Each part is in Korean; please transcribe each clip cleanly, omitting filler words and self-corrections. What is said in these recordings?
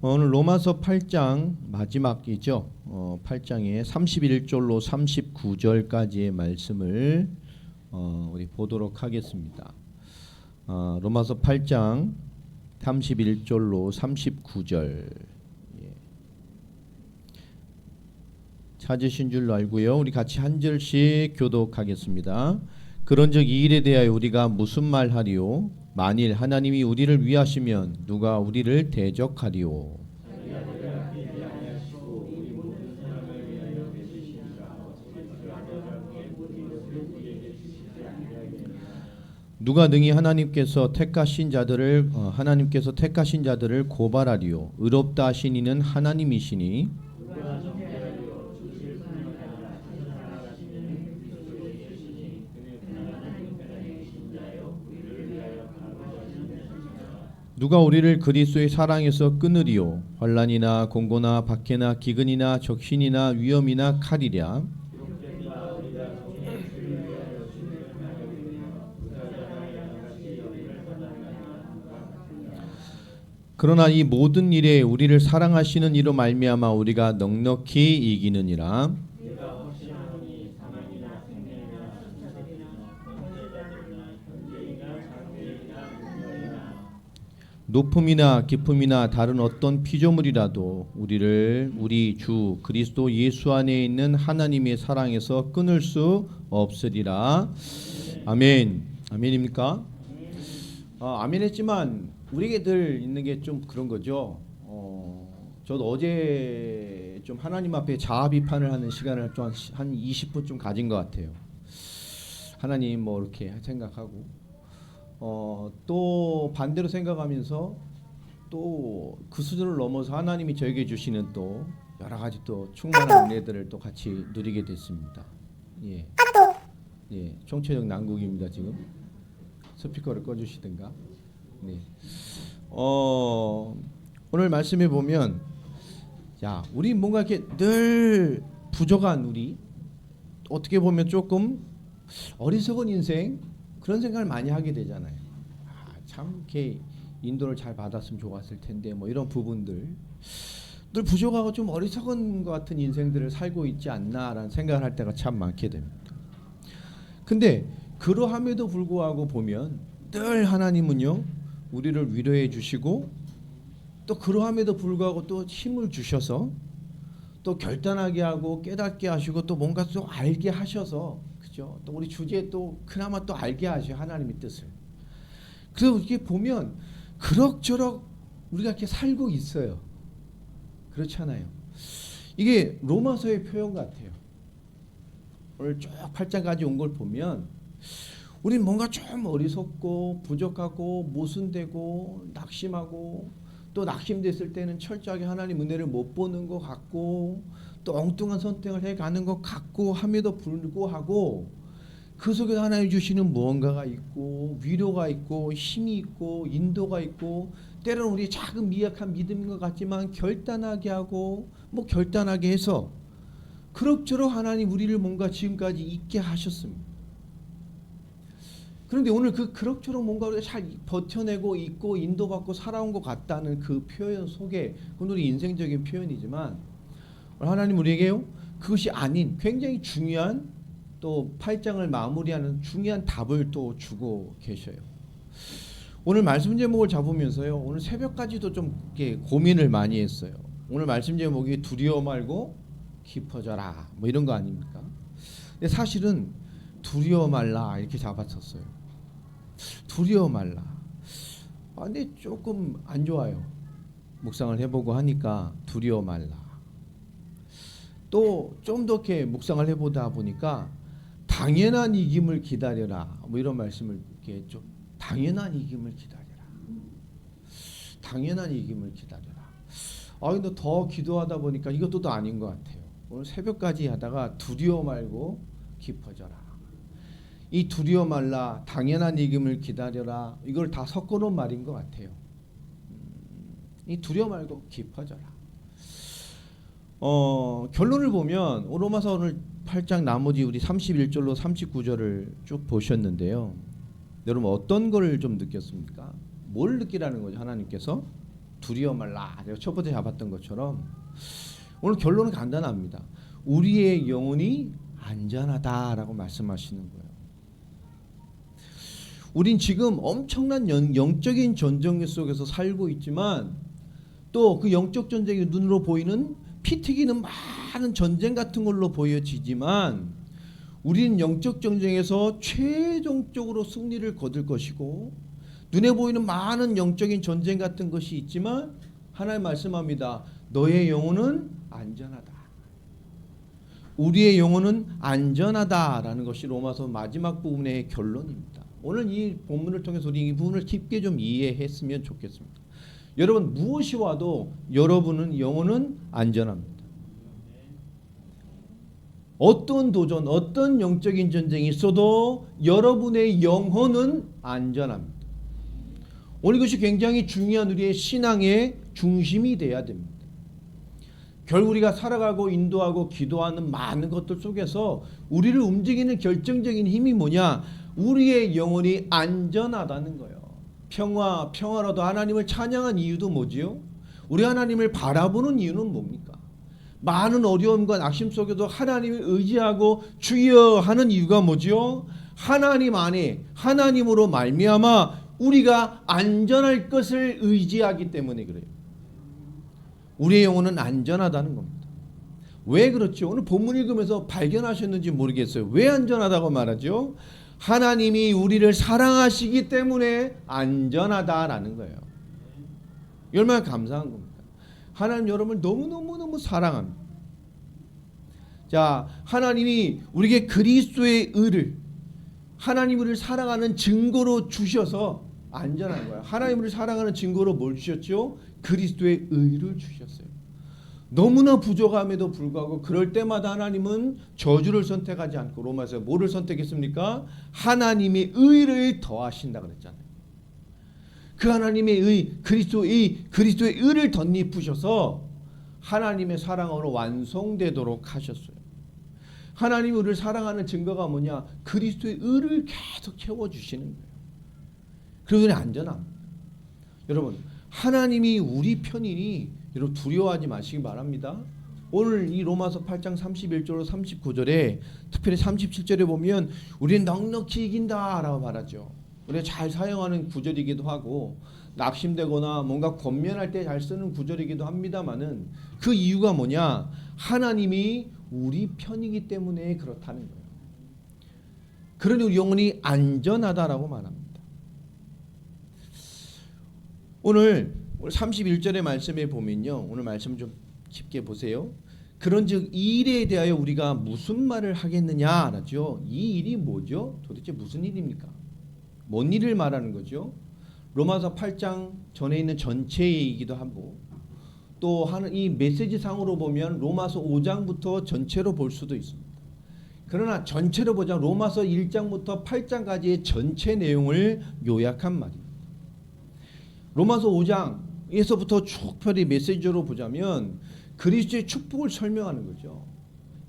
오늘 로마서 8장 마지막이죠. 8장의 31절로 39절까지의 말씀을 우리 보도록 하겠습니다. 로마서 8장 31절로 39절 찾으신 줄로 알고요. 우리 같이 한 절씩 교독하겠습니다. 그런즉 이 일에 대하여 우리가 무슨 말하리요? 만일 하나님이 우리를 위하시면 누가 우리를 대적하리요? 누가 능히 하나님께서 택하신 자들을 고발하리요? 의롭다 하신 이는 하나님이시니 누가 우리를 그리스도의 사랑에서 끊으리요? 환난이나 공고나 박해나 기근이나 적신이나 위험이나 칼이랴. 그러나 이 모든 일에 우리를 사랑하시는 이로 말미암아 우리가 넉넉히 이기느니라. 높음이나 깊음이나 다른 어떤 피조물이라도 우리를 우리 주 그리스도 예수 안에 있는 하나님의 사랑에서 끊을 수 없으리라. 아멘. 아멘입니까? 아멘했지만 우리에게 늘 있는 게 좀 그런 거죠. 저도 어제 좀 하나님 앞에 자아 비판을 하는 시간을 좀 한 20분쯤 가진 것 같아요. 하나님 뭐 이렇게 생각하고 또 반대로 생각하면서 또 그 수준을 넘어서 하나님이 저에게 주시는 또 여러 가지 또 충만한 은혜들을 또 같이 누리게 됐습니다. 예, 총체적 난국입니다 지금. 스피커를 꺼주시든가. 네. 오늘 말씀해 보면, 야, 우리 뭔가 이렇게 늘 부족한 우리, 어떻게 보면 조금 어리석은 인생. 그런 생각을 많이 하게 되잖아요. 참 이렇게 인도를 잘 받았으면 좋았을 텐데 뭐 이런 부분들 늘 부족하고 좀 어리석은 것 같은 인생들을 살고 있지 않나라는 생각을 할 때가 참 많게 됩니다. 근데 그러함에도 불구하고 보면 늘 하나님은요 우리를 위로해 주시고 또 그러함에도 불구하고 또 힘을 주셔서 또 결단하게 하고 깨닫게 하시고 또 뭔가 또 알게 하셔서 또 우리 주제에 또 그나마 또 알게 하셔 하나님의 뜻을. 그래서 이렇게 보면 그럭저럭 우리가 이렇게 살고 있어요. 그렇잖아요. 이게 로마서의 표현 같아요. 오늘 쭉 8장까지 온 걸 보면 우린 뭔가 좀 어리석고 부족하고 모순되고 낙심하고 또 낙심됐을 때는 철저하게 하나님 은혜를 못 보는 것 같고 또 엉뚱한 선택을 해가는 것 같고 함에도 불구하고 그 속에 하나님 주시는 무언가가 있고 위로가 있고 힘이 있고 인도가 있고 때로는 우리 작은 미약한 믿음인 것 같지만 결단하게 하고 뭐 결단하게 해서 그럭저럭 하나님 우리를 뭔가 지금까지 있게 하셨습니다. 그런데 오늘 그 그럭저럭 뭔가 우리가 잘 버텨내고 있고 인도받고 살아온 것 같다는 그 표현 속에 그건 우리 인생적인 표현이지만 하나님 우리에게요 그것이 아닌 굉장히 중요한 또 8장을 마무리하는 중요한 답을 또 주고 계셔요. 오늘 말씀 제목을 잡으면서요 오늘 새벽까지도 좀 이렇게 고민을 많이 했어요. 오늘 말씀 제목이 두려워 말고 깊어져라 뭐 이런 거 아닙니까? 근데 사실은 두려워 말라 이렇게 잡았었어요. 두려워 말라. 근데 조금 안 좋아요. 묵상을 해보고 하니까 두려워 말라. 또 좀 더 이렇게 묵상을 해보다 보니까 당연한 이김을 기다려라. 뭐 이런 말씀을 이렇게 좀 당연한 이김을 기다려라. 당연한 이김을 기다려라. 근데 더 기도하다 보니까 이것도 아닌 것 같아요. 오늘 새벽까지 하다가 두려워 말고 깊어져라. 이 두려워 말라, 당연한 이김을 기다려라. 이걸 다 섞어놓은 말인 것 같아요. 이 두려워 말고 깊어져라. 결론을 보면 로마서 오늘 8장 나머지 우리 31절로 39절을 쭉 보셨는데요. 여러분 어떤 걸 좀 느꼈습니까? 뭘 느끼라는 거죠 하나님께서? 두려워 말라. 제가 첫 번째 잡았던 것처럼 오늘 결론은 간단합니다. 우리의 영혼이 안전하다라고 말씀하시는 거예요. 우린 지금 엄청난 영적인 전쟁 속에서 살고 있지만 또 그 영적 전쟁이 눈으로 보이는 피 튀기는 많은 전쟁 같은 걸로 보여지지만 우리는 영적 전쟁에서 최종적으로 승리를 거둘 것이고 눈에 보이는 많은 영적인 전쟁 같은 것이 있지만 하나님 말씀합니다. 너의 영혼은 안전하다. 우리의 영혼은 안전하다라는 것이 로마서 마지막 부분의 결론입니다. 오늘 이 본문을 통해서 우리 이 부분을 깊게 좀 이해했으면 좋겠습니다. 여러분 무엇이 와도 여러분은 영혼은 안전합니다. 어떤 도전, 어떤 영적인 전쟁이 있어도 여러분의 영혼은 안전합니다. 오늘 이것이 굉장히 중요한 우리의 신앙의 중심이 돼야 됩니다. 결국 우리가 살아가고 인도하고 기도하는 많은 것들 속에서 우리를 움직이는 결정적인 힘이 뭐냐? 우리의 영혼이 안전하다는 거예요. 평화로도 하나님을 찬양한 이유도 뭐지요? 우리 하나님을 바라보는 이유는 뭡니까? 많은 어려움과 낙심 속에도 하나님을 의지하고 주여 하는 이유가 뭐지요? 하나님 안에 하나님으로 말미암아 우리가 안전할 것을 의지하기 때문에 그래요. 우리의 영혼은 안전하다는 겁니다. 왜 그렇죠? 오늘 본문 읽으면서 발견하셨는지 모르겠어요. 왜 안전하다고 말하죠? 하나님이 우리를 사랑하시기 때문에 안전하다라는 거예요. 얼마나 감사한 겁니까? 하나님 여러분을 너무너무 사랑합니다. 자, 하나님이 우리에게 그리스도의 의를 하나님 우리를 사랑하는 증거로 주셔서 안전한 거예요. 하나님 우리를 사랑하는 증거로 뭘 주셨죠? 그리스도의 의를 주셨어요. 너무나 부족함에도 불구하고 그럴 때마다 하나님은 저주를 선택하지 않고 로마서 뭐를 선택했습니까? 하나님의 의를 더하신다 그랬잖아요. 그 하나님의 의, 그리스도의 의를 덧입으셔서 하나님의 사랑으로 완성되도록 하셨어요. 하나님이 우리를 사랑하는 증거가 뭐냐? 그리스도의 의를 계속 채워주시는 거예요. 그래서 우리는 안전합니다. 여러분 하나님이 우리 편이니 여러분 두려워하지 마시기 바랍니다. 오늘 이 로마서 8장 31절로 39절에 특별히 37절에 보면 우리는 넉넉히 이긴다라고 말하죠. 우리가 잘 사용하는 구절이기도 하고 낙심되거나 뭔가 권면할 때 잘 쓰는 구절이기도 합니다만은 그 이유가 뭐냐? 하나님이 우리 편이기 때문에 그렇다는 거예요. 그러니 우리 영혼이 안전하다라고 말합니다. 오늘 31절의 말씀에 보면요. 오늘 말씀 좀 깊게 보세요. 그런즉 이 일에 대하여 우리가 무슨 말을 하겠느냐 하죠. 이 일이 뭐죠? 도대체 무슨 일입니까? 뭔 일을 말하는 거죠? 로마서 8장 전에 있는 전체이기도 하고 또 이 메시지 상으로 보면 로마서 5장부터 전체로 볼 수도 있습니다. 그러나 전체로 보자 로마서 1장부터 8장까지의 전체 내용을 요약한 말입니다. 로마서 5장에서부터 쭉 펴리 메시지로 보자면 그리스도의 축복을 설명하는 거죠.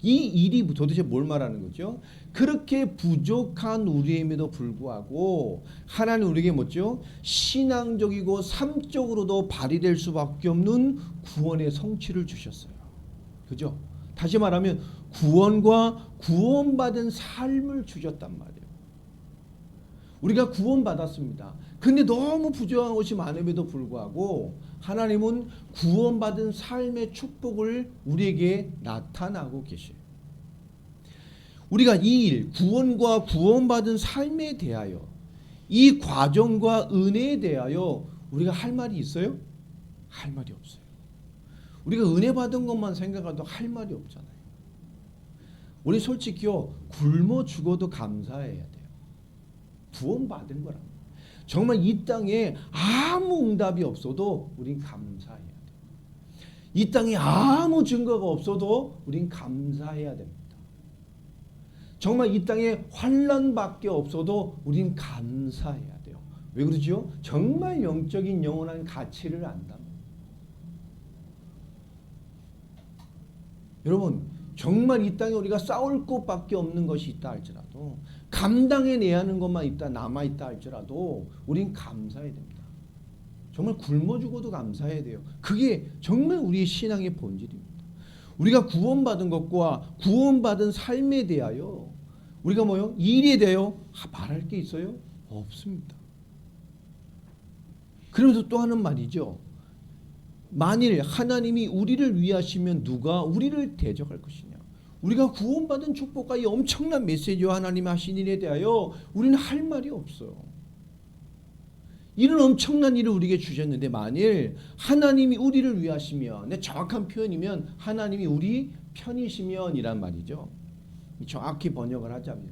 이 일이 도대체 뭘 말하는 거죠? 그렇게 부족한 우리임에도 불구하고 하나님 우리에게 뭐죠? 신앙적이고 삶적으로도 발휘될 수밖에 없는 구원의 성취를 주셨어요. 그죠? 다시 말하면 구원과 구원받은 삶을 주셨단 말이에요. 우리가 구원받았습니다. 근데 너무 부족한 것이 많음에도 불구하고 하나님은 구원받은 삶의 축복을 우리에게 나타나고 계셔요. 우리가 이 일, 구원과 구원받은 삶에 대하여 이 과정과 은혜에 대하여 우리가 할 말이 있어요? 할 말이 없어요. 우리가 은혜 받은 것만 생각해도 할 말이 없잖아요. 우리 솔직히요 굶어 죽어도 감사해야 돼요. 구원받은 거랍니다. 정말 이 땅에 아무 응답이 없어도 우린 감사해야 돼요. 이 땅에 아무 증거가 없어도 우린 감사해야 됩니다. 정말 이 땅에 환난밖에 없어도 우린 감사해야 돼요. 왜 그러죠? 정말 영적인 영원한 가치를 안다. 여러분 정말 이 땅에 우리가 싸울 것밖에 없는 것이 있다 할지라도 감당해내야 하는 것만 있다 남아있다 할지라도 우린 감사해야 됩니다. 정말 굶어 죽어도 감사해야 돼요. 그게 정말 우리의 신앙의 본질입니다. 우리가 구원받은 것과 구원받은 삶에 대하여 우리가 뭐요? 일에 대하여 말할 게 있어요? 없습니다. 그러면서 또 하는 말이죠. 만일 하나님이 우리를 위하시면 누가 우리를 대적할 것이냐. 우리가 구원받은 축복과 이 엄청난 메시지와 하나님이 하신 일에 대하여 우리는 할 말이 없어요. 이런 엄청난 일을 우리에게 주셨는데 만일 하나님이 우리를 위하시면, 정확한 표현이면 하나님이 우리 편이시면 이란 말이죠. 정확히 번역을 하자면,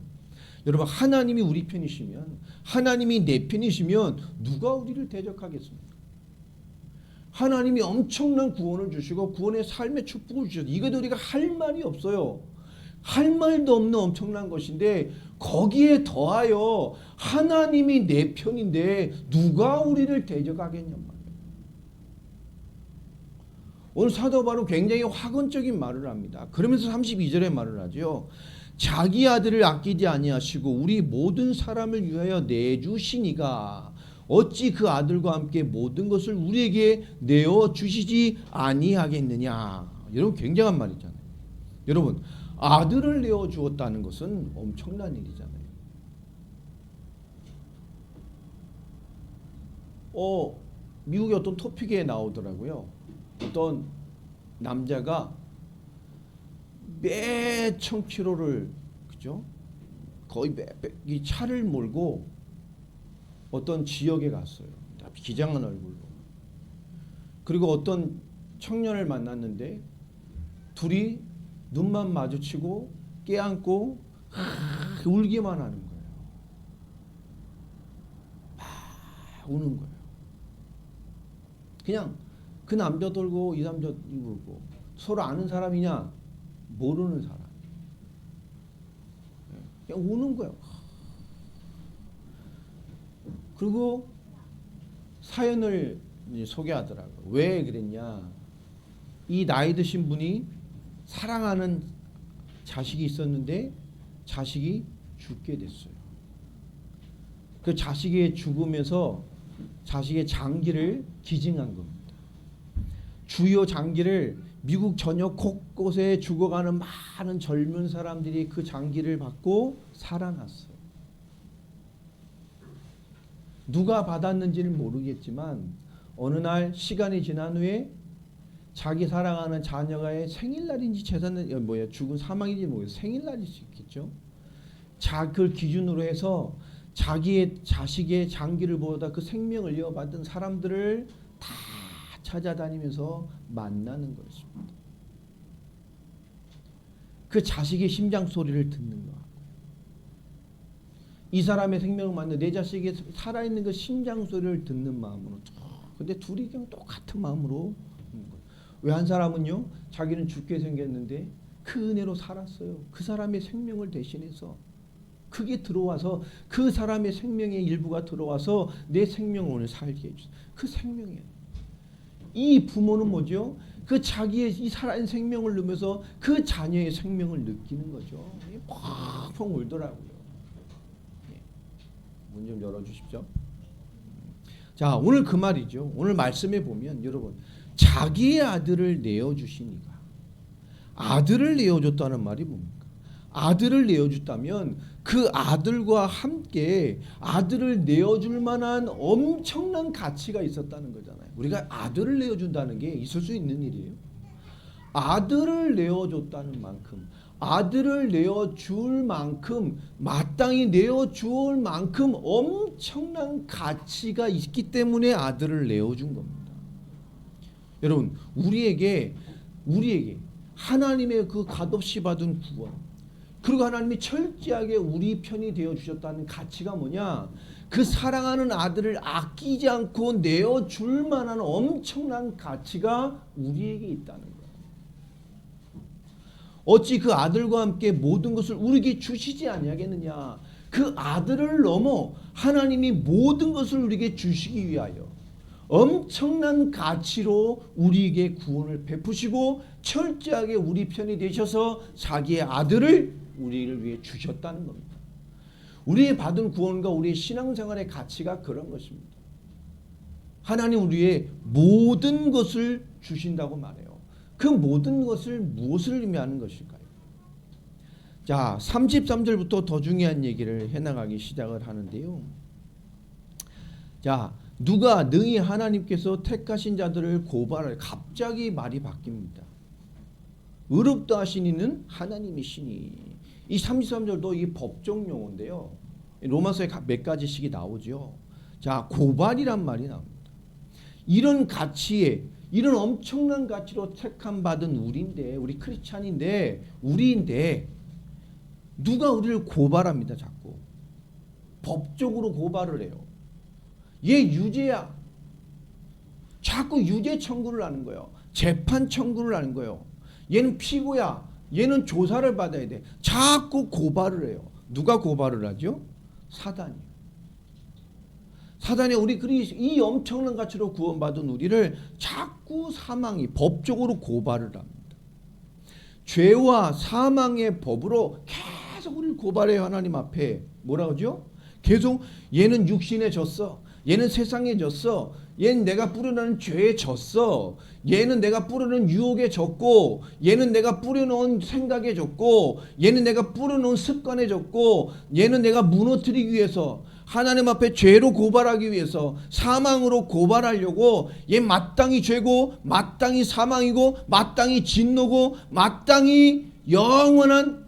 여러분, 하나님이 우리 편이시면, 하나님이 내 편이시면 누가 우리를 대적하겠습니까? 하나님이 엄청난 구원을 주시고 구원의 삶의 축복을 주셔서 이것도 우리가 할 말이 없어요. 할 말도 없는 엄청난 것인데 거기에 더하여 하나님이 내 편인데 누가 우리를 대적하겠냔 말이에요. 오늘 사도 바울은 굉장히 화근적인 말을 합니다. 그러면서 32절에 말을 하죠. 자기 아들을 아끼지 아니하시고 우리 모든 사람을 위하여 내주시니가 어찌 그 아들과 함께 모든 것을 우리에게 내어주시지 아니하겠느냐. 여러분, 굉장한 말이잖아요. 여러분, 아들을 내어주었다는 것은 엄청난 일이잖아요. 미국의 어떤 토픽에 나오더라고요. 어떤 남자가 매 1000km를, 그죠? 거의 이 차를 몰고 어떤 지역에 갔어요. 기장한 얼굴로. 그리고 어떤 청년을 만났는데 둘이 눈만 마주치고 깨안고 울기만 하는 거예요. 막 우는 거예요. 그냥 그 남자 돌고 이 남자 울고, 서로 아는 사람이냐 모르는 사람, 그냥 우는 거예요. 그리고 사연을 소개하더라고요. 왜 그랬냐. 이 나이 드신 분이 사랑하는 자식이 있었는데 자식이 죽게 됐어요. 그 자식의 죽음에서 자식의 장기를 기증한 겁니다. 주요 장기를 미국 전역 곳곳에 죽어가는 많은 젊은 사람들이 그 장기를 받고 살아났어요. 누가 받았는지는 모르겠지만 어느 날 시간이 지난 후에 자기 사랑하는 자녀가의 생일날인지 죽은 사망인지 모르겠어요. 생일날일 수 있겠죠. 그걸 기준으로 해서 자기의 자식의 장기를 보다 그 생명을 이어받은 사람들을 다 찾아다니면서 만나는 것입니다. 그 자식의 심장 소리를 듣는 것. 이 사람의 생명을 맞는 내 자식이 살아있는 그 심장 소리를 듣는 마음으로. 근데 둘이 그냥 똑같은 마음으로. 왜 한 사람은요, 자기는 죽게 생겼는데 그 은혜로 살았어요. 그 사람의 생명을 대신해서 그게 들어와서 그 사람의 생명의 일부가 들어와서 내 생명을 오늘 살게 해주세요. 그 생명이에요. 이 부모는 뭐죠? 그 자기의 이 살아있는 생명을 누면서 그 자녀의 생명을 느끼는 거죠. 펑펑 울더라고요. 문 좀 열어주십시오. 자, 오늘 그 말이죠. 오늘 말씀에 보면 여러분, 자기의 아들을 내어주시니까. 아들을 내어줬다는 말이 뭡니까? 아들을 내어줬다면 그 아들과 함께 아들을 내어줄 만한 엄청난 가치가 있었다는 거잖아요. 우리가 아들을 내어준다는 게 있을 수 있는 일이에요. 아들을 내어줬다는 만큼, 아들을 내어줄 만큼, 마땅히 내어줄 만큼 엄청난 가치가 있기 때문에 아들을 내어준 겁니다. 여러분, 우리에게 하나님의 그 값없이 받은 구원, 그리고 하나님이 철저하게 우리 편이 되어 주셨다는 가치가 뭐냐? 그 사랑하는 아들을 아끼지 않고 내어줄 만한 엄청난 가치가 우리에게 있다는 거예요. 어찌 그 아들과 함께 모든 것을 우리에게 주시지 아니하겠느냐. 그 아들을 넘어 하나님이 모든 것을 우리에게 주시기 위하여 엄청난 가치로 우리에게 구원을 베푸시고 철저하게 우리 편이 되셔서 자기의 아들을 우리를 위해 주셨다는 겁니다. 우리의 받은 구원과 우리의 신앙생활의 가치가 그런 것입니다. 하나님 우리의 모든 것을 주신다고 말해요. 그 모든 것을 무엇을 의미하는 것일까요? 자, 33절부터 더 중요한 얘기를 해나가기 시작을 하는데요. 자, 누가 능히 하나님께서 택하신 자들을 고발할, 갑자기 말이 바뀝니다. 의롭다 하신 이는 하나님이시니. 이 33절도 이 법정 용어인데요. 로마서에 몇 가지씩이 나오죠. 자, 고발이란 말이 나옵니다. 이런 가치에, 이런 엄청난 가치로 택함 받은 우리인데, 우리 크리스찬인데, 우리인데 누가 우리를 고발합니다. 자꾸 법적으로 고발을 해요. 얘 유죄야. 자꾸 유죄 청구를 하는 거예요. 재판 청구를 하는 거예요. 얘는 피고야. 얘는 조사를 받아야 돼. 자꾸 고발을 해요. 누가 고발을 하죠? 사단이요. 사단이 우리 이 엄청난 가치로 구원받은 우리를 자꾸 사망이 법적으로 고발을 합니다. 죄와 사망의 법으로 계속 우리를 고발해요. 하나님 앞에. 뭐라고 하죠? 계속 얘는 육신에 졌어. 얘는 세상에 졌어. 얘는 내가 뿌려놓은 죄에 졌어. 얘는 내가 뿌려놓은 유혹에 졌고, 얘는 내가 뿌려놓은 생각에 졌고, 얘는 내가 뿌려놓은 습관에 졌고, 얘는 내가 무너뜨리기 위해서, 하나님 앞에 죄로 고발하기 위해서, 사망으로 고발하려고, 얘 마땅히 죄고, 마땅히 사망이고, 마땅히 진노고, 마땅히 영원한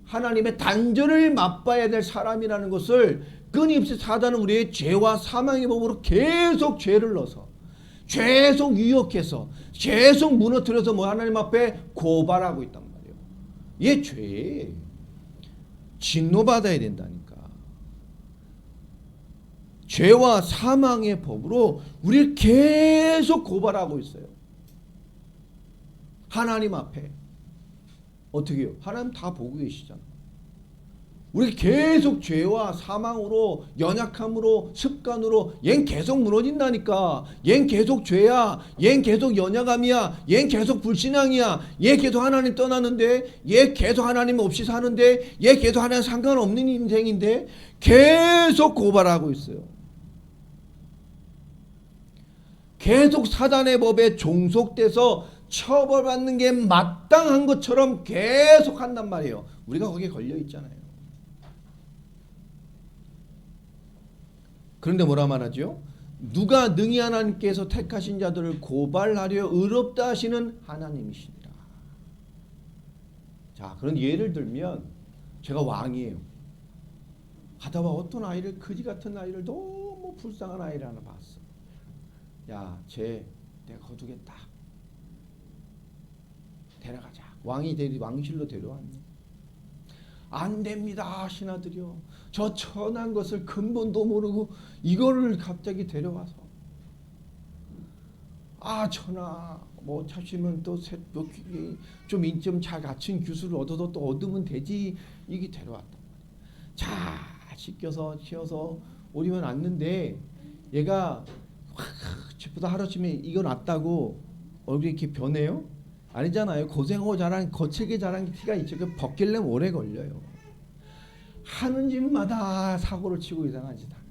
하나님의 단절을 맛봐야 될 사람이라는 것을 끊임없이 사단은 우리의 죄와 사망의 법으로 계속 죄를 넣어서, 계속 유혹해서, 계속 무너뜨려서 뭐 하나님 앞에 고발하고 있단 말이에요. 얘 죄 진노받아야 된다니까. 죄와 사망의 법으로 우리를 계속 고발하고 있어요. 하나님 앞에. 어떻게 해요? 하나님 다 보고 계시잖아. 우리 계속 죄와 사망으로, 연약함으로, 습관으로 얜 계속 무너진다니까. 얜 계속 죄야. 얜 계속 연약함이야. 얜 계속 불신앙이야. 얘 계속 하나님 떠나는데, 얘 계속 하나님 없이 사는데, 얘 계속 하나님 상관없는 인생인데 계속 고발하고 있어요. 계속 사단의 법에 종속돼서 처벌받는 게 마땅한 것처럼 계속 한단 말이에요. 우리가 거기에 걸려 있잖아요. 그런데 뭐라 말하죠? 누가 능히 하나님께서 택하신 자들을 고발하려 의롭다 하시는 하나님이시니라. 자, 그런 예를 들면 제가 왕이에요. 하다가 어떤 아이를, 거지 같은 아이를, 너무 불쌍한 아이를 하나 봤어. 야, 쟤 내가 거두겠다. 데려가자. 왕실로 데려왔네. 안 됩니다, 신하들이요. 저 천한 것을 근본도 모르고 이거를 갑자기 데려와서, 아, 천하 뭐 차시면 또 좀 잘 갖춘 규수를 얻어도 또 얻으면 되지. 이게 데려왔단 말이야. 잘 씻겨서 치워서 오리면 왔는데 얘가 집보다 하루쯤에 이거 낫다고 얼굴이 이렇게 변해요? 아니잖아요. 고생하고 자란, 거칠게 자란 티가 있죠. 그 벗기려면 오래 걸려요. 하는 집마다 사고를 치고 이상한 짓 하는.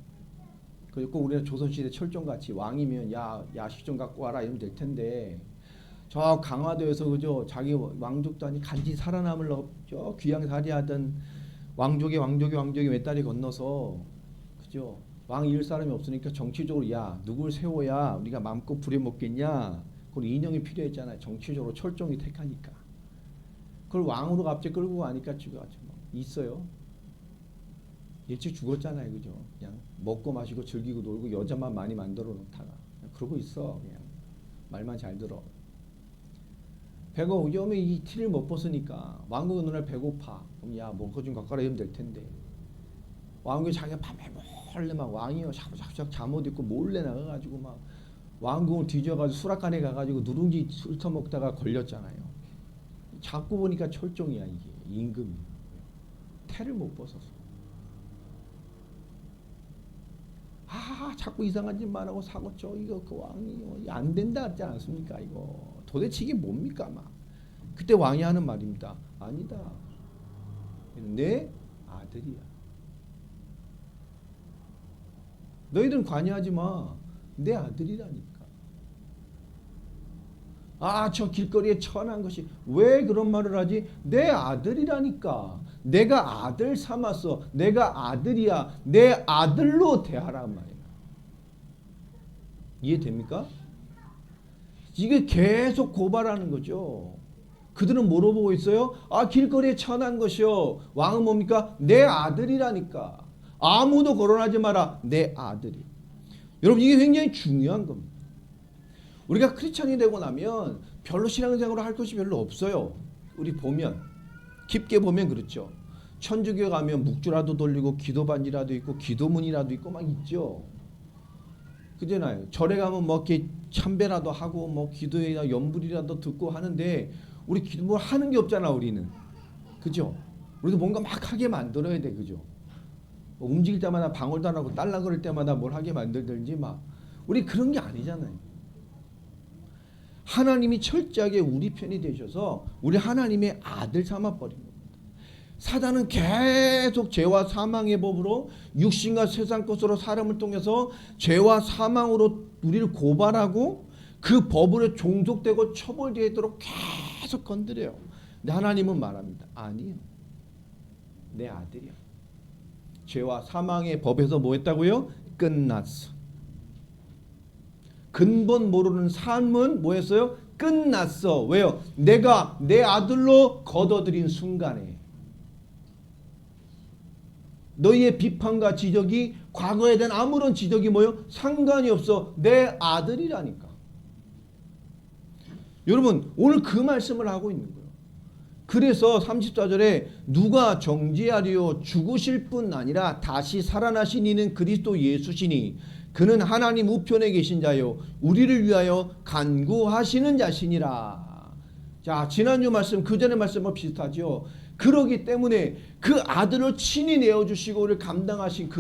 그리고 우리가 조선시대 철종같이 왕이면 야 야식 좀 갖고 와라 이러면 될 텐데, 저 강화도에서 그죠, 자기 왕족도 아니 간지 살아남으려고 저 귀양살이하던 왕족의 몇 달이 건너서, 그죠, 왕 이을 사람이 없으니까 정치적으로 야 누굴 세워야 우리가 마음껏 부려먹겠냐. 그걸 인형이 필요했잖아요. 정치적으로 철종이 택하니까. 그걸 왕으로 갑자기 끌고 가니까 죽어가지고 있어요. 일찍 죽었잖아요, 그죠? 그냥 먹고 마시고 즐기고 놀고 여자만 많이 만들어 놓다가 그러고 있어. 그냥 말만 잘 들어. 배가 오면 이 티를 못 벗으니까 왕국의 눈에 배고파. 그럼 야 먹고 좀 갖고 와라 이러면 될 텐데, 왕국이 자기가 밤에 몰래 막 왕이요 샤브샤브샥 잠옷 입고 몰래 나가가지고 막 왕궁을 뒤져가지고 수락관에 가가지고 누룽지 훑어먹다가 걸렸잖아요. 자꾸 보니까 철종이야. 이게 임금이 태를 못 벗어서. 아, 자꾸 이상한 짓만 하고 사고쳐. 이거 그 왕이 안 된다 하지 않습니까? 이거 도대체 이게 뭡니까? 막 그때 왕이 하는 말입니다. 아니다, 내 아들이야. 너희들은 관여하지 마. 내 아들이라니까. 아, 저 길거리에 처한 것이 왜 그런 말을 하지? 내 아들이라니까. 내가 아들 삼았어. 내가 아들이야. 내 아들로 대하란 말이야. 이해됩니까? 이게 계속 고발하는 거죠. 그들은 뭐로 보고 있어요? 아, 길거리에 처한 것이요. 왕은 뭡니까? 내 아들이라니까. 아무도 거론하지 마라. 내 아들이. 여러분, 이게 굉장히 중요한 겁니다. 우리가 크리스찬이 되고 나면 별로 신앙생활을 할 것이 별로 없어요. 우리 보면 깊게 보면 그렇죠. 천주교 가면 묵주라도 돌리고 기도 반지라도 있고 기도문이라도 있고 막 있죠. 그잖아요. 절에 가면 뭐 이렇게 참배라도 하고 뭐 기도회나 연불이라도 듣고 하는데 우리 기도 뭐 하는 게 없잖아 우리는. 그죠? 우리도 뭔가 막 하게 만들어야 돼. 그죠? 뭐 움직일 때마다 방울도 안 하고 딸랑거릴 때마다 뭘 하게 만들든지 막 우리 그런 게 아니잖아요. 하나님이 철저하게 우리 편이 되셔서 우리 하나님의 아들 삼아버린 겁니다. 사단은 계속 죄와 사망의 법으로 육신과 세상 것으로 사람을 통해서 죄와 사망으로 우리를 고발하고 그 법으로 종속되고 처벌되도록 계속 건드려요. 근데 하나님은 말합니다. 아니요. 내 아들이야. 죄와 사망의 법에서 뭐 했다고요? 끝났어. 근본 모르는 삶은 뭐 했어요? 끝났어. 왜요? 내가 내 아들로 거둬들인 순간에 너희의 비판과 지적이 과거에 대한 아무런 지적이 뭐요? 상관이 없어. 내 아들이라니까. 여러분 오늘 그 말씀을 하고 있는 거예요. 그래서 34절에 누가 정죄하리요 죽으실 뿐 아니라 다시 살아나신 이는 그리스도 예수시니 그는 하나님 우편에 계신 자요 우리를 위하여 간구하시는 자시니라. 자, 지난주 말씀 그 전의 말씀과 비슷하죠. 그러기 때문에 그 아들을 친히 내어주시고 우리를 감당하신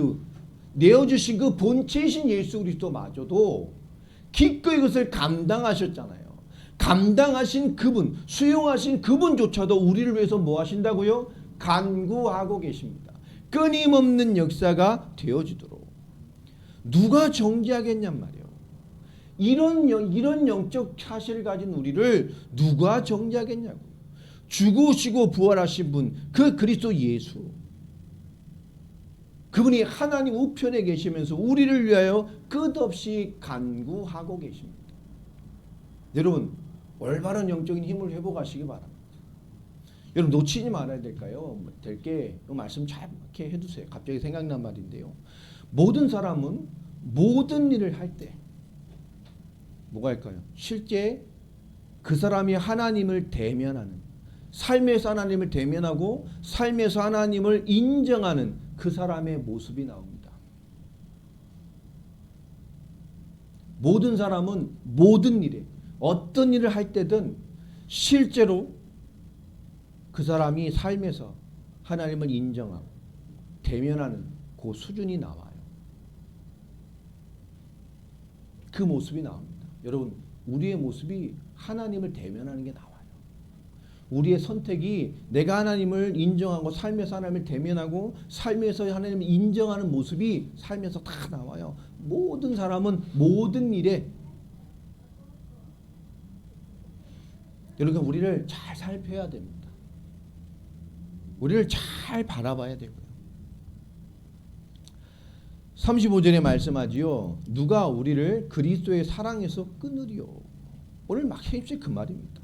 내어주신 그 본체이신 예수 그리스도마저도 기꺼이 그것을 감당하셨잖아요. 감당하신 그분, 수용하신 그분조차도 우리를 위해서 뭐 하신다고요? 간구하고 계십니다. 끊임없는 역사가 되어지도록. 누가 정죄하겠냔 말이에요. 이런 영적 사실을 가진 우리를 누가 정죄하겠냐고. 죽으시고 부활하신 분, 그 그리스도 예수. 그분이 하나님 우편에 계시면서 우리를 위하여 끝없이 간구하고 계십니다. 여러분 올바른 영적인 힘을 회복하시기 바랍니다. 여러분 놓치지 말아야 될까요? 될게 말씀 잘 이렇게 해두세요. 갑자기 생각난 말인데요. 모든 사람은 모든 일을 할 때 뭐가 할까요? 실제 그 사람이 하나님을 대면하는 삶에서 하나님을 대면하고 삶에서 하나님을 인정하는 그 사람의 모습이 나옵니다. 모든 사람은 모든 일에 어떤 일을 할 때든 실제로 그 사람이 삶에서 하나님을 인정하고 대면하는 그 수준이 나와요. 그 모습이 나옵니다. 여러분 우리의 모습이 하나님을 대면하는 게 나와요. 우리의 선택이 내가 하나님을 인정하고 삶에서 하나님을 대면하고 삶에서 하나님을 인정하는 모습이 삶에서 다 나와요. 모든 사람은 모든 일에 여러분 우리를 잘 살펴야 됩니다. 우리를 잘 바라봐야 되고요. 35절에 말씀하지요. 누가 우리를 그리스도의 사랑에서 끊으리요. 오늘 막힘없이 그 말입니다.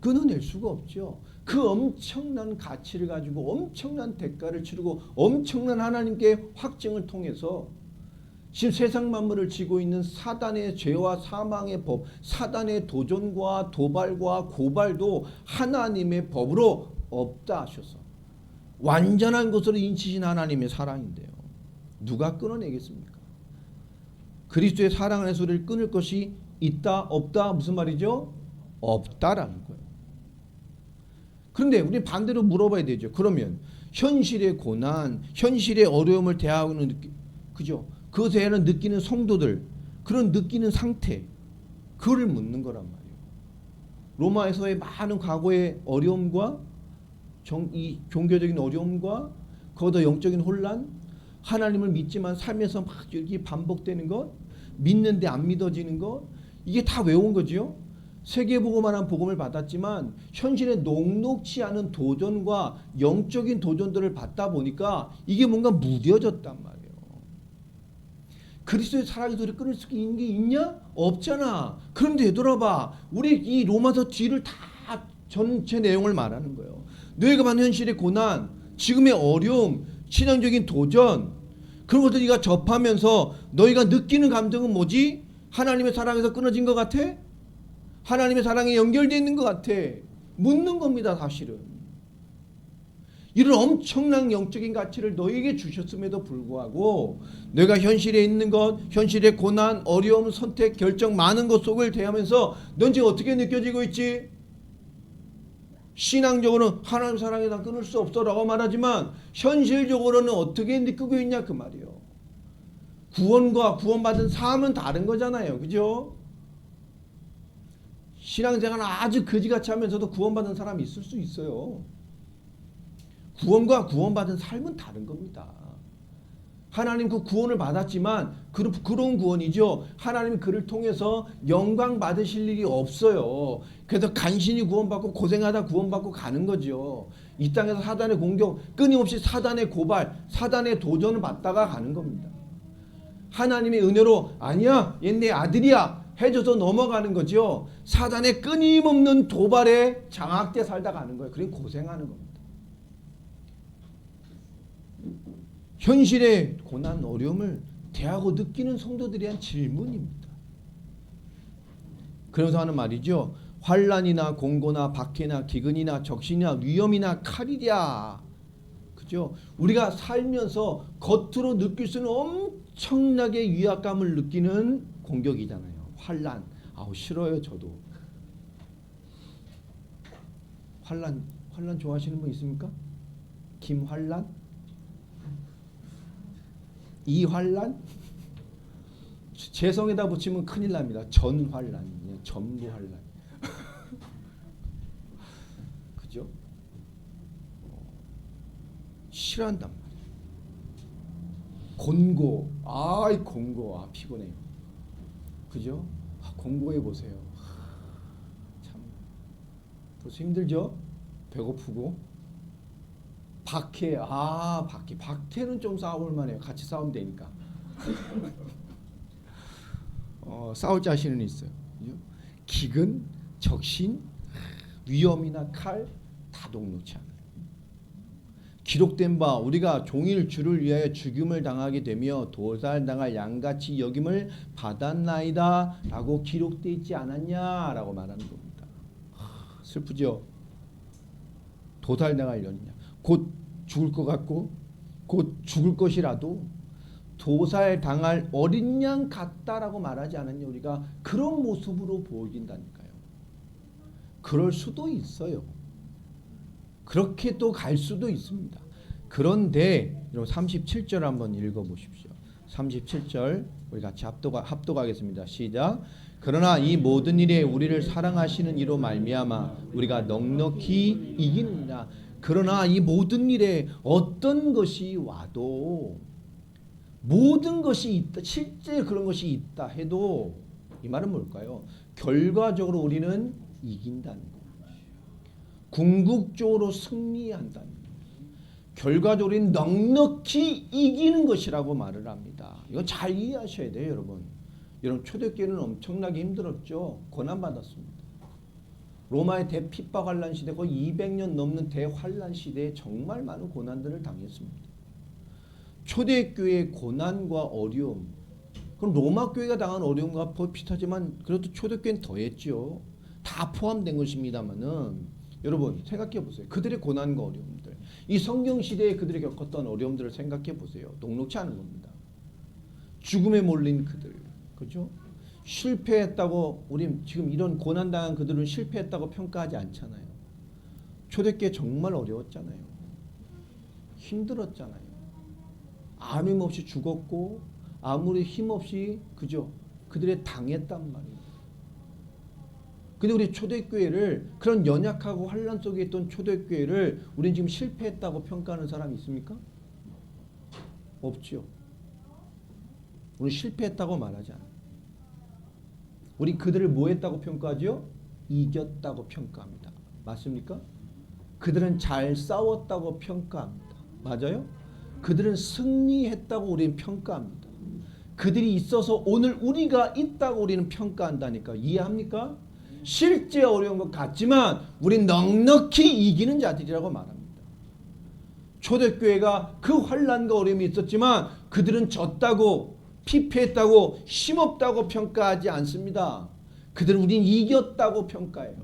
끊어낼 수가 없죠. 그 엄청난 가치를 가지고 엄청난 대가를 치르고 엄청난 하나님께 확증을 통해서 지금 세상 만물을 쥐고 있는 사단의 죄와 사망의 법, 사단의 도전과 도발과 고발도 하나님의 법으로 없다 하셔서 완전한 것으로 인치신 하나님의 사랑인데요. 누가 끊어내겠습니까? 그리스도의 사랑 안에서 우리를 끊을 것이 있다 없다 무슨 말이죠? 없다라는 거예요. 그런데 우리 반대로 물어봐야 되죠. 그러면 현실의 고난, 현실의 어려움을 대하고는 그죠? 그것에는 느끼는 성도들, 그런 느끼는 상태, 그거를 묻는 거란 말이에요. 로마에서의 많은 과거의 어려움과 이 종교적인 어려움과 거기다 영적인 혼란, 하나님을 믿지만 삶에서 막 이렇게 반복되는 것, 믿는데 안 믿어지는 것, 이게 다 외운 거죠. 세계보고만한 복음을 받았지만 현실에 녹록치 않은 도전과 영적인 도전들을 받다 보니까 이게 뭔가 무뎌졌단 말이에요. 그리스도의 사랑에서 우리 끊을 수 있는 게 있냐? 없잖아. 그런데 되돌아봐. 우리 이 로마서 뒤를 다 전체 내용을 말하는 거예요. 너희가 받는 현실의 고난, 지금의 어려움, 신앙적인 도전, 그런 것들 네가 접하면서 너희가 느끼는 감정은 뭐지? 하나님의 사랑에서 끊어진 것 같아? 하나님의 사랑에 연결되어 있는 것 같아? 묻는 겁니다, 사실은. 이런 엄청난 영적인 가치를 너에게 주셨음에도 불구하고 내가 현실에 있는 것, 현실의 고난, 어려움, 선택, 결정 많은 것 속을 대하면서 넌 지금 어떻게 느껴지고 있지? 신앙적으로는 하나님 사랑에 난 끊을 수 없어 라고 말하지만 현실적으로는 어떻게 느끼고 있냐 그 말이에요. 구원과 구원받은 삶은 다른 거잖아요. 그죠? 신앙생활 아주 거지같이 하면서도 구원받은 사람이 있을 수 있어요. 구원과 구원받은 삶은 다른 겁니다. 하나님 그 구원을 받았지만 그런 구원이죠. 하나님 그를 통해서 영광 받으실 일이 없어요. 그래서 간신히 구원받고 고생하다 구원받고 가는 거죠. 이 땅에서 사단의 공격, 끊임없이 사단의 고발, 사단의 도전을 받다가 가는 겁니다. 하나님의 은혜로 아니야, 얘 내 아들이야 해줘서 넘어가는 거죠. 사단의 끊임없는 도발에 장악돼 살다 가는 거예요. 그럼 고생하는 겁니다. 현실의 고난, 어려움을 대하고 느끼는 성도들에 대한 질문입니다. 그래서 하는 말이죠. 환난이나 공고나 박해나 기근이나 적신이나 위험이나 칼이랴. 그죠? 우리가 살면서 겉으로 느낄 수는 엄청나게 위압감을 느끼는 공격이잖아요. 환난. 아우 싫어요, 저도. 환난 좋아하시는 분 있습니까? 김환란? 이환란? 재성에다 붙이면 큰일 납니다. 전환란, 전부환란. 그죠? 싫어한단 말이에요. 곤고, 곤고, 피곤해요. 그죠? 공고해 보세요. 참 벌써 힘들죠? 배고프고. 박해, 박해는 좀 싸울 만해요. 같이 싸우면 되니까. 싸울 자신은 있어요. 그죠? 기근, 적신, 위험이나 칼 다 녹록치 않아요. 기록된 바 우리가 종일 주를 위하여 죽임을 당하게 되며 도살당할 양같이 여김을 받았나이다 라고 기록되어 있지 않았냐라고 말하는 겁니다. 슬프죠? 도살당할 년이냐. 곧 죽을 것 같고 곧 죽을 것이라도 도살당할 어린 양 같다라고 말하지 않았냐. 우리가 그런 모습으로 보인다니까요. 그럴 수도 있어요. 그렇게 또 갈 수도 있습니다. 그런데 37절 한번 읽어보십시오. 37절 우리 같이 합독하겠습니다. 시작. 그러나 이 모든 일에 우리를 사랑하시는 이로 말미암아 우리가 넉넉히 이기느니라. 그러나 이 모든 일에 어떤 것이 와도 모든 것이 있다, 실제 그런 것이 있다 해도 이 말은 뭘까요? 결과적으로 우리는 이긴다는 거예요. 궁극적으로 승리한다는 거예요. 결과적으로 우리는 넉넉히 이기는 것이라고 말을 합니다. 이거 잘 이해하셔야 돼요, 여러분. 여러분 초대교회는 엄청나게 힘들었죠. 고난받았습니다. 로마의 대핍박 환란 시대, 거의 200년 넘는 대환란 시대에 정말 많은 고난들을 당했습니다. 초대교회의 고난과 어려움, 그럼 로마 교회가 당한 어려움과 비슷하지만 그래도 초대교회는 더했죠. 다 포함된 것입니다만은 여러분 생각해 보세요. 그들의 고난과 어려움들, 이 성경 시대에 그들이 겪었던 어려움들을 생각해 보세요. 녹록지 않은 겁니다. 죽음에 몰린 그들, 그렇죠? 실패했다고 우리 지금 이런 고난당한 그들은 실패했다고 평가하지 않잖아요. 초대교회 정말 어려웠잖아요. 힘들었잖아요. 아무 힘 없이 죽었고 아무리 힘 없이 그죠? 그들의 당했단 말이에요. 근데 우리 초대교회를 그런 연약하고 환란 속에 있던 초대교회를 우리는 지금 실패했다고 평가하는 사람이 있습니까? 없죠. 우리 실패했다고 말하지 않아요. 우리 그들을 뭐 했다고 평가하죠? 이겼다고 평가합니다. 맞습니까? 그들은 잘 싸웠다고 평가합니다. 맞아요? 그들은 승리했다고 우리는 평가합니다. 그들이 있어서 오늘 우리가 있다고 우리는 평가한다니까. 이해합니까? 실제 어려운 것 같지만 우린 넉넉히 이기는 자들이라고 말합니다. 초대교회가 그 환난과 어려움이 있었지만 그들은 졌다고, 피폐했다고, 힘없다고 평가하지 않습니다. 그들은 우린 이겼다고 평가해요.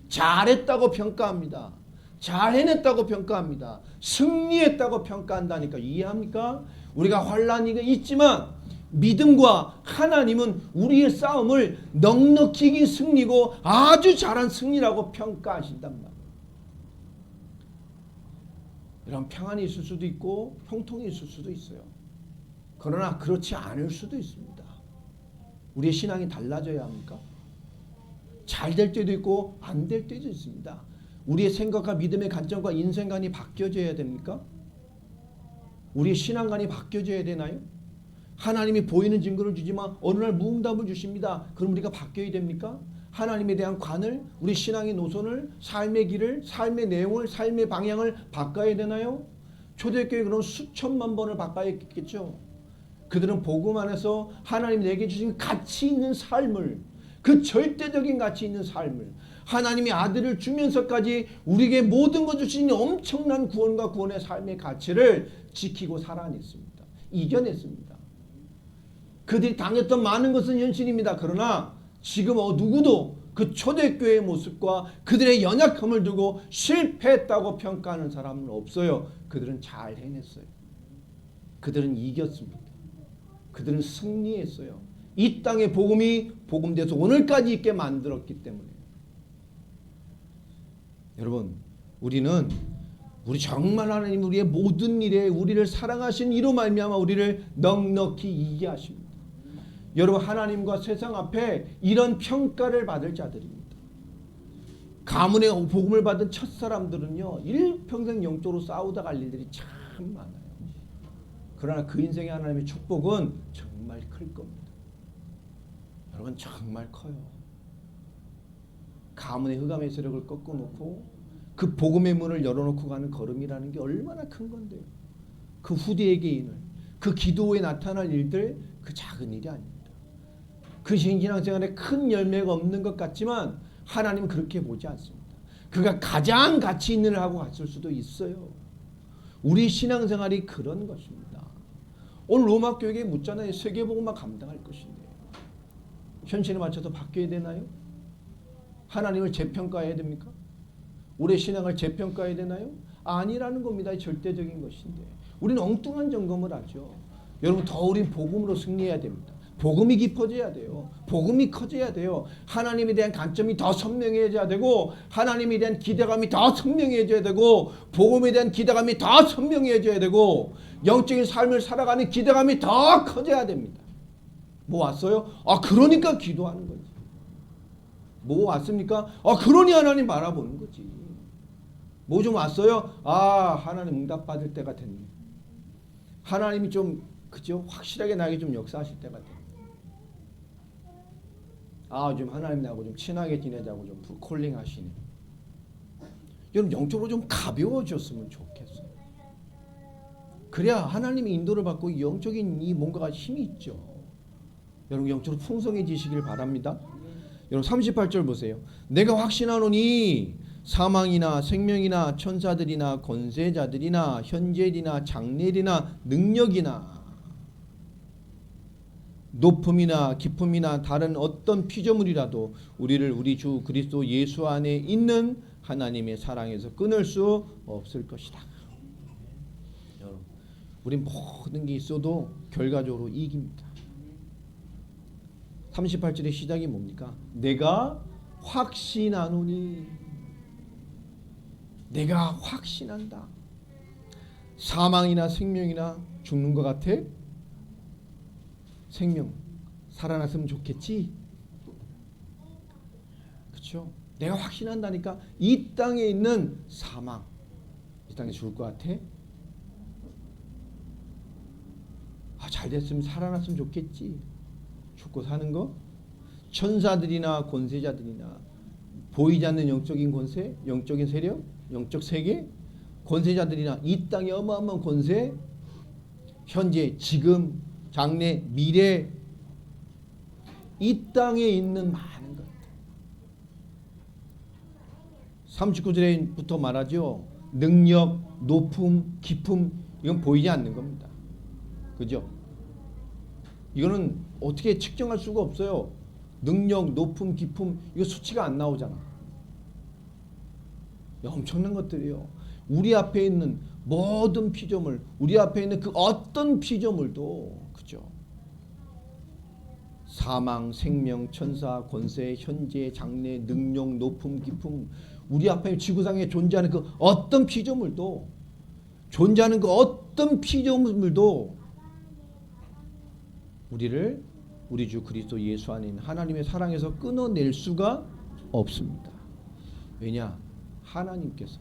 잘했다고 평가합니다. 잘 해냈다고 평가합니다. 승리했다고 평가한다니까. 이해합니까? 우리가 환난이 있지만 믿음과 하나님은 우리의 싸움을 넉넉히 이긴 승리고 아주 잘한 승리라고 평가하신단 말이에요. 이런 평안이 있을 수도 있고 형통이 있을 수도 있어요. 그러나 그렇지 않을 수도 있습니다. 우리의 신앙이 달라져야 합니까? 잘 될 때도 있고 안 될 때도 있습니다. 우리의 생각과 믿음의 관점과 인생관이 바뀌어져야 됩니까? 우리의 신앙관이 바뀌어져야 되나요? 하나님이 보이는 증거를 주지만 어느 날 무응답을 주십니다. 그럼 우리가 바뀌어야 됩니까? 하나님에 대한 관을, 우리 신앙의 노선을, 삶의 길을, 삶의 내용을, 삶의 방향을 바꿔야 되나요? 초대교회 그런 수천만 번을 바꿔야 했겠죠. 그들은 복음 안에서 하나님 내게 주신 가치 있는 삶을, 그 절대적인 가치 있는 삶을, 하나님이 아들을 주면서까지 우리에게 모든 것 주신 엄청난 구원과 구원의 삶의 가치를 지키고 살아냈습니다. 이겨냈습니다. 그들이 당했던 많은 것은 현실입니다. 그러나 지금 누구도 그 초대교회의 모습과 그들의 연약함을 두고 실패했다고 평가하는 사람은 없어요. 그들은 잘 해냈어요. 그들은 이겼습니다. 그들은 승리했어요. 이 땅의 복음이 복음돼서 오늘까지 있게 만들었기 때문에. 여러분, 우리 정말 하나님 우리의 모든 일에 우리를 사랑하신 이로 말미암아 우리를 넉넉히 이기게 하십니다. 여러분, 하나님과 세상 앞에 이런 평가를 받을 자들입니다. 가문의 복음을 받은 첫사람들은요, 일평생 영적으로 싸우다 갈 일들이 참 많아요. 그러나 그 인생의 하나님의 축복은 정말 클 겁니다. 여러분, 정말 커요. 가문의 흑암의 세력을 꺾어놓고 그 복음의 문을 열어놓고 가는 걸음이라는 게 얼마나 큰 건데요. 그 후대의 개인을, 그 기도에 나타날 일들, 그 작은 일이 아닙니다. 그 신앙생활에 큰 열매가 없는 것 같지만 하나님은 그렇게 보지 않습니다. 그가 가장 가치 있는 일을 하고 갔을 수도 있어요. 우리 신앙생활이 그런 것입니다. 오늘 로마 교회에 묻잖아요. 세계복음만 감당할 것인데 현실에 맞춰서 바뀌어야 되나요? 하나님을 재평가해야 됩니까? 우리의 신앙을 재평가해야 되나요? 아니라는 겁니다. 절대적인 것인데 우리는 엉뚱한 점검을 하죠. 여러분, 더 우린 복음으로 승리해야 됩니다. 복음이 깊어져야 돼요. 복음이 커져야 돼요. 하나님에 대한 관점이 더 선명해져야 되고 하나님에 대한 기대감이 더 선명해져야 되고 복음에 대한 기대감이 더 선명해져야 되고 영적인 삶을 살아가는 기대감이 더 커져야 됩니다. 뭐 왔어요? 그러니까 기도하는 거지. 뭐 왔습니까? 그러니 하나님 바라보는 거지. 뭐 좀 왔어요? 하나님 응답 받을 때가 됐네. 하나님이 좀 그죠? 확실하게 나에게 좀 역사하실 때가 됐네. 좀 하나님 나하고 좀 친하게 지내자고 좀 콜링 하시네. 여러분, 영적으로 좀 가벼워졌으면 좋겠어요. 그래야 하나님의 인도를 받고 영적인 이 뭔가가 힘이 있죠. 여러분, 영적으로 풍성해지시길 바랍니다. 여러분, 38절 보세요. 내가 확신하노니 사망이나 생명이나 천사들이나 권세자들이나 현재일이나 장래일이나 능력이나 높음이나 깊음이나 다른 어떤 피조물이라도 우리를 우리 주 그리스도 예수 안에 있는 하나님의 사랑에서 끊을 수 없을 것이다. 여러분, 우리 모든 게 있어도 결과적으로 이깁니다. 38절의 시작이 뭡니까? 내가 확신하노니. 내가 확신한다. 사망이나 생명이나 죽는 것 같아? 생명 살아났으면 좋겠지. 그렇죠? 내가 확신한다니까. 이 땅에 있는 사망, 이 땅에 죽을 것 같아? 잘 됐으면 살아났으면 좋겠지. 죽고 사는 거? 천사들이나 권세자들이나 보이지 않는 영적인 권세, 영적인 세력, 영적 세계, 권세자들이나 이 땅의 어마어마한 권세, 현재, 지금, 장래, 미래, 이 땅에 있는 많은 것. 39절에부터 말하죠. 능력, 높음, 깊음, 이건 보이지 않는 겁니다. 그죠? 이거는 어떻게 측정할 수가 없어요. 능력, 높음, 깊음, 이거 수치가 안 나오잖아. 엄청난 것들이요. 우리 앞에 있는 모든 피조물, 우리 앞에 있는 그 어떤 피조물도, 그죠? 사망, 생명, 천사, 권세, 현재, 장래, 능력, 높음, 깊음, 우리 앞에 지구상에 존재하는 그 어떤 피조물도, 존재하는 그 어떤 피조물도 우리를 우리 주 그리스도 예수 안에 있는 하나님의 사랑에서 끊어낼 수가 없습니다. 왜냐? 하나님께서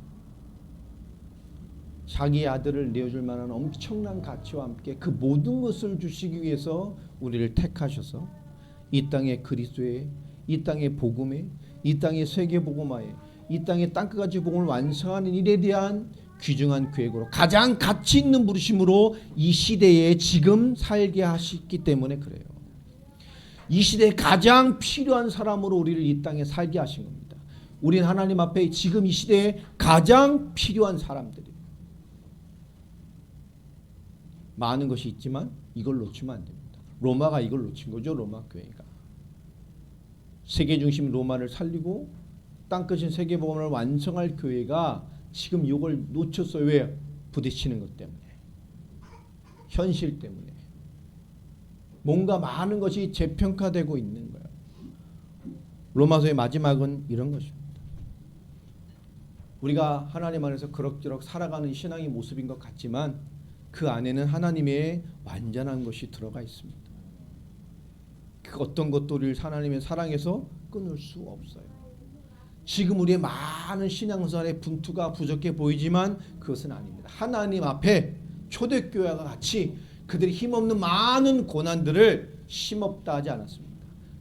자기 아들을 내어줄 만한 엄청난 가치와 함께 그 모든 것을 주시기 위해서 우리를 택하셔서 이 땅의 그리스도의, 이 땅의 복음에, 이 땅의 세계복음화에, 이 땅의 땅끝까지 복음을 완성하는 일에 대한 귀중한 계획으로 가장 가치 있는 부르심으로 이 시대에 지금 살게 하셨기 때문에 그래요. 이 시대에 가장 필요한 사람으로 우리를 이 땅에 살게 하신 겁니다. 우리는 하나님 앞에 지금 이 시대에 가장 필요한 사람들이에요. 많은 것이 있지만 이걸 놓치면 안 됩니다. 로마가 이걸 놓친 거죠. 로마 교회가. 세계 중심 로마를 살리고 땅끝인 세계복음을 완성할 교회가 지금 이걸 놓쳤어요. 왜? 부딪히는 것 때문에. 현실 때문에. 뭔가 많은 것이 재평가되고 있는 거예요. 로마서의 마지막은 이런 것입니다. 우리가 하나님 안에서 그럭저럭 살아가는 신앙의 모습인 것 같지만 그 안에는 하나님의 완전한 것이 들어가 있습니다. 그 어떤 것도 우리를 하나님의 사랑에서 끊을 수 없어요. 지금 우리의 많은 신앙생활의 분투가 부족해 보이지만 그것은 아닙니다. 하나님 앞에 초대교회와 같이 그들이 힘없는 많은 고난들을 힘없다 하지 않았습니다.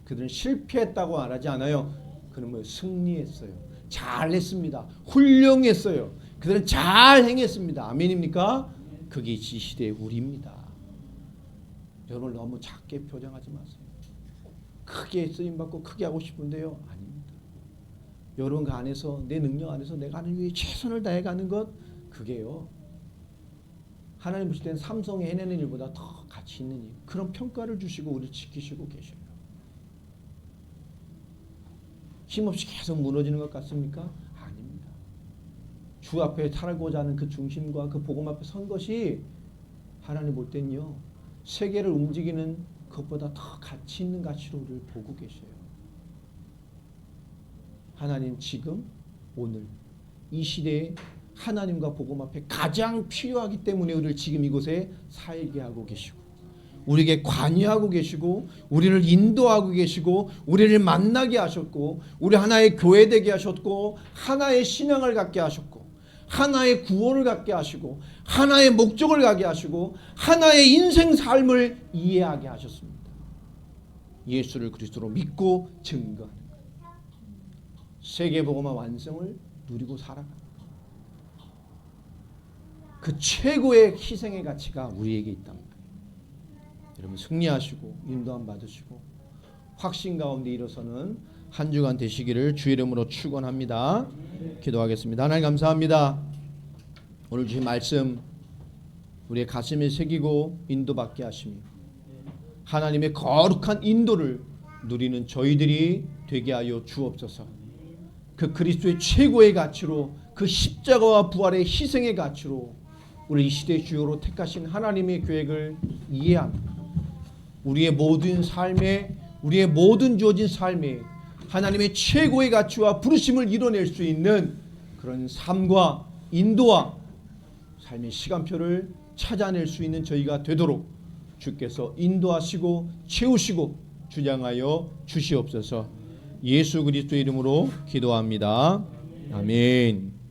그들은 실패했다고 말하지 않아요. 그는 승리했어요. 잘했습니다. 훌륭했어요. 그들은 잘 행했습니다. 아멘입니까? 그게 이 시대의 우리입니다. 여러분 너무 작게 표정하지 마세요. 크게 쓰임받고 크게 하고 싶은데요. 아닙니다. 여러분 그 안에서 내 능력 안에서 내가 하는 일에 최선을 다해가는 것 그게요. 하나님 보실 때는 삼성이 해내는 일보다 더 가치 있는 일. 그런 평가를 주시고 우리를 지키시고 계셔요. 힘없이 계속 무너지는 것 같습니까? 아닙니다. 주 앞에 살고자 하는 그 중심과 그 복음 앞에 선 것이 하나님 볼 때는요. 세계를 움직이는 그것보다 더 가치 있는 가치로 우리를 보고 계셔요. 하나님 지금 오늘 이 시대에 하나님과 복음 앞에 가장 필요하기 때문에 우리를 지금 이곳에 살게 하고 계시고 우리에게 관여하고 계시고 우리를 인도하고 계시고 우리를 만나게 하셨고 우리 하나의 교회 되게 하셨고 하나의 신앙을 갖게 하셨고 하나의 구원을 갖게 하시고 하나의 목적을 갖게 하시고 하나의 인생 삶을 이해하게 하셨습니다. 예수를 그리스도로 믿고 증거하는 것. 세계복음화 완성을 누리고 살아가는 것. 그 최고의 희생의 가치가 우리에게 있단 말이에요. 여러분 승리하시고 인도함 받으시고 확신 가운데 일어서는 한 주간 되시기를 주의 이름으로 축원합니다. 기도하겠습니다. 하나님 감사합니다. 오늘 주신 말씀 우리의 가슴에 새기고 인도받게 하시며 하나님의 거룩한 인도를 누리는 저희들이 되게 하여 주옵소서. 그 그리스도의 최고의 가치로 그 십자가와 부활의 희생의 가치로 우리 이 시대의 주역으로 택하신 하나님의 계획을 이해합니다. 우리의 모든 삶에 우리의 모든 주어진 삶에 하나님의 최고의 가치와 부르심을 이뤄낼 수 있는 그런 삶과 인도와 삶의 시간표를 찾아낼 수 있는 저희가 되도록 주께서 인도하시고 채우시고 주장하여 주시옵소서. 예수 그리스도의 이름으로 기도합니다. 아멘.